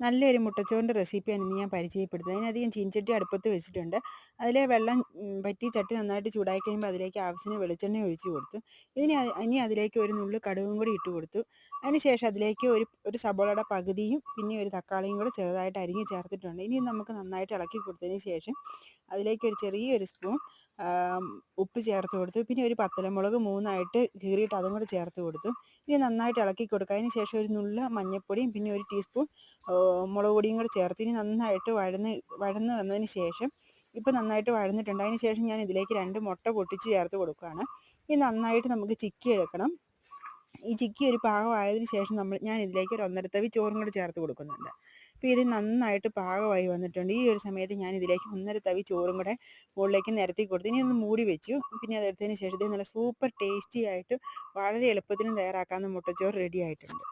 നല്ലൊരു മുട്ടച്ചോറിൻ്റെ റെസിപ്പിയാണ് ഇന്ന് ഞാൻ പരിചയപ്പെടുത്തുന്നത്. അതിനധികം ചീനച്ചട്ടി അടുപ്പത്ത് വെച്ചിട്ടുണ്ട്. അതിലെ വെള്ളം വറ്റി ചട്ടി നന്നായിട്ട് ചൂടായി കഴിയുമ്പോൾ അതിലേക്ക് ആവശ്യത്തിന് വെളിച്ചെണ്ണ ഒഴിച്ച് കൊടുത്തു. ഇനി അതിലേക്ക് ഒരു നുള്ള് കടുകും കൂടി ഇട്ട് കൊടുത്തു. അതിനുശേഷം അതിലേക്ക് ഒരു സബോളയുടെ പകുതിയും പിന്നെ ഒരു തക്കാളിയും കൂടെ ചെറുതായിട്ട് അരിഞ്ഞ് ചേർത്തിട്ടുണ്ട്. ഇനി നമുക്ക് നന്നായിട്ട് ഇളക്കി കൊടുത്തതിന് ശേഷം അതിലേക്ക് ഒരു ചെറിയൊരു സ്പൂൺ ഉപ്പ് ചേർത്ത് കൊടുത്തു. പിന്നെ ഒരു പത്തലമുളക് 3ആയിട്ട് കീറിയിട്ട് അതും കൂടെ ചേർത്ത് കൊടുത്തു. ഇനി നന്നായിട്ട് ഇളക്കി കൊടുക്കുക. അതിന് ശേഷം ഒരു നുള്ള് മഞ്ഞൾപ്പൊടിയും പിന്നെ ഒരു ടീസ്പൂൺ മുളക് പൊടിയും കൂടെ ചേർത്ത് ഇനി നന്നായിട്ട് വഴന്ന് വന്നതിന് ശേഷം ഇപ്പം നന്നായിട്ട് വഴന്നിട്ടുണ്ട്. അതിന് ശേഷം ഞാൻ ഇതിലേക്ക് 2 മുട്ട പൊട്ടിച്ച് ചേർത്ത് കൊടുക്കുകയാണ്. ഇനി നന്നായിട്ട് നമുക്ക് ചിക്കി എടുക്കണം. ഈ ചിക്കി ഒരു പാകമായതിനു ശേഷം ഞാൻ ഇതിലേക്ക് ഒരു 1.5 തവി ചോറും കൂടി ചേർത്ത് കൊടുക്കുന്നുണ്ട്. അപ്പോൾ ഇത് നന്നായിട്ട് പാകമായി വന്നിട്ടുണ്ട്. ഈ ഒരു സമയത്ത് ഞാൻ ഇതിലേക്ക് 1.5 തവി ചോറും കൂടെ മുകളിലേക്ക് നിരത്തി കൊടുത്തു. ഇനി ഒന്ന് മൂടി വെച്ചു. പിന്നെ അതെടുത്തതിന് ശേഷം ഇത് നല്ല സൂപ്പർ ടേസ്റ്റി ആയിട്ട് വളരെ എളുപ്പത്തിലും തയ്യാറാക്കാവുന്ന മുട്ടച്ചോറ് റെഡി ആയിട്ടുണ്ട്.